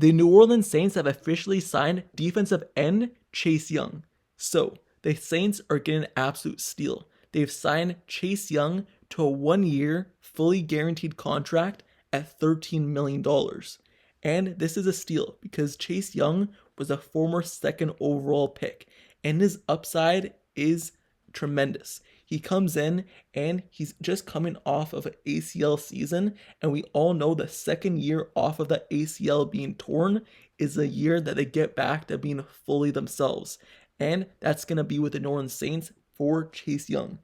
The New Orleans Saints have officially signed defensive end Chase Young. So, the Saints are getting an absolute steal. They've signed Chase Young to a 1-year, fully guaranteed contract at $13 million. And this is a steal because Chase Young was a former second overall pick, and his upside is tremendous. He comes in and he's just coming off of an ACL season, and we all know the second year off of the ACL being torn is a year that they get back to being fully themselves. And that's going to be with the New Orleans Saints for Chase Young.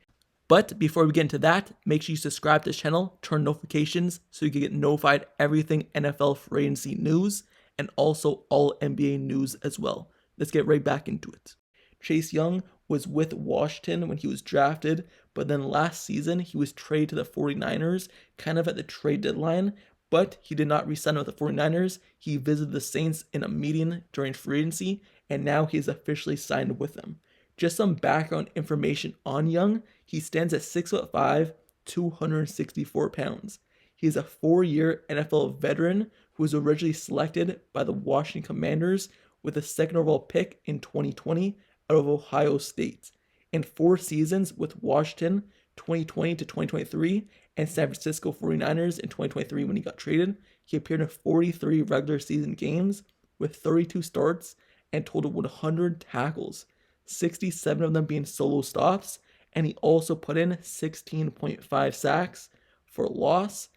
But before we get into that, make sure you subscribe to this channel, turn notifications so you can get notified everything NFL free agency news and also all NBA news as well. Let's get right back into it. Chase Young was with Washington when he was drafted, but then last season he was traded to the 49ers kind of at the trade deadline, but he did not re-sign with the 49ers. He visited the Saints in a meeting during free agency, and now he's officially signed with them. Just some background information on Young. He stands at 6'5", 264 pounds. He is a 4-year NFL veteran who was originally selected by the Washington Commanders with a second overall pick in 2020 out of Ohio State. In 4 seasons with Washington, 2020 to 2023, and San Francisco 49ers in 2023 when he got traded, he appeared in 43 regular season games with 32 starts and totaled 100 tackles, 67 of them being solo stops, and he also put in 16.5 sacks for a loss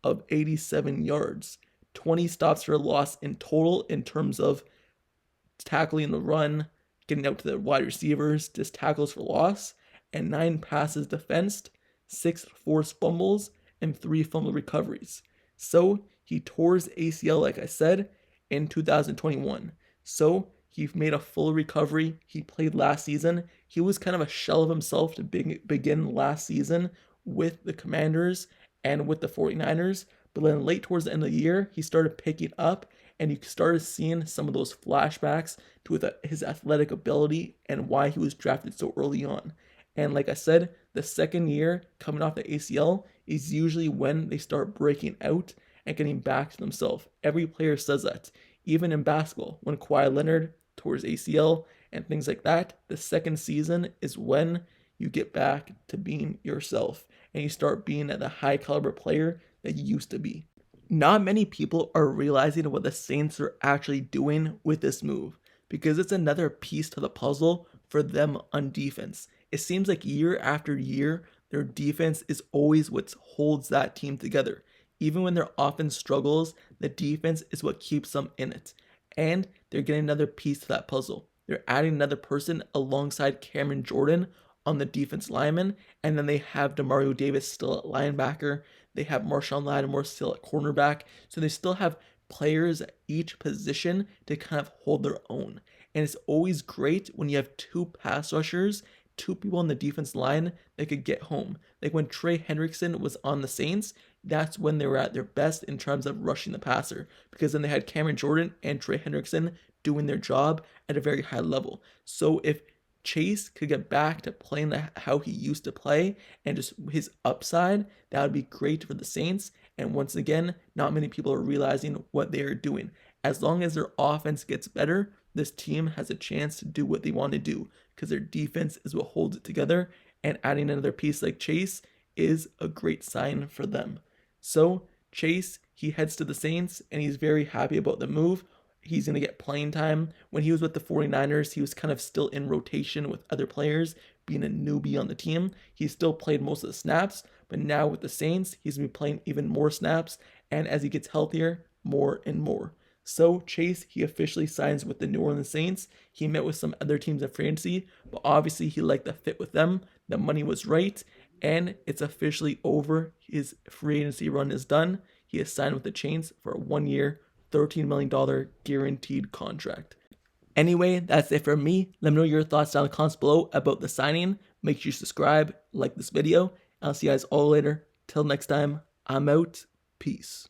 of 87 yards, 20 stops for a loss in total in terms of tackling the run, getting out to the wide receivers, just tackles for loss, and 9 passes defensed, 6 forced fumbles, and 3 fumble recoveries. So he tore his ACL, like I said, in 2021. So he made a full recovery. He played last season. He was kind of a shell of himself to begin last season with the Commanders and with the 49ers. But then late towards the end of the year, he started picking up, and you started seeing some of those flashbacks to his athletic ability and why he was drafted so early on. And like I said, the second year coming off the ACL is usually when they start breaking out and getting back to themselves. Every player says that. Even in basketball, when Kawhi Leonard tore his ACL and things like that, the second season is when you get back to being yourself and you start being the high caliber player that you used to be. Not many people are realizing what the Saints are actually doing with this move, because it's another piece to the puzzle for them on defense. It seems like year after year, their defense is always what holds that team together. Even when their offense struggles, the defense is what keeps them in it. And they're getting another piece to that puzzle. They're adding another person alongside Cameron Jordan on the defense lineman, and then they have Demario Davis still at linebacker. They have Marshawn Lattimore still at cornerback. So they still have players at each position to kind of hold their own. And it's always great when you have 2 pass rushers, 2 people on the defense line that could get home. Like when Trey Hendrickson was on the Saints, that's when they were at their best in terms of rushing the passer, because then they had Cameron Jordan and Trey Hendrickson doing their job at a very high level. So if Chase could get back to playing how he used to play and just his upside, that would be great for the Saints. And once again, not many people are realizing what they are doing. As long as their offense gets better, this team has a chance to do what they want to do, because their defense is what holds it together, and adding another piece like Chase is a great sign for them. So Chase, he heads to the Saints, and he's very happy about the move. He's going to get playing time. When he was with the 49ers, he was kind of still in rotation with other players, being a newbie on the team. He still played most of the snaps, but now with the Saints, he's going to be playing even more snaps, and as he gets healthier, more and more. So Chase, he officially signs with the New Orleans Saints. He met with some other teams in free agency, but obviously he liked the fit with them. The money was right, and it's officially over. His free agency run is done. He is signed with the Saints for a 1-year, $13 million guaranteed contract. Anyway, that's it for me. Let me know your thoughts down in the comments below about the signing. Make sure you subscribe, like this video. I'll see you guys all later. Till next time, I'm out. Peace.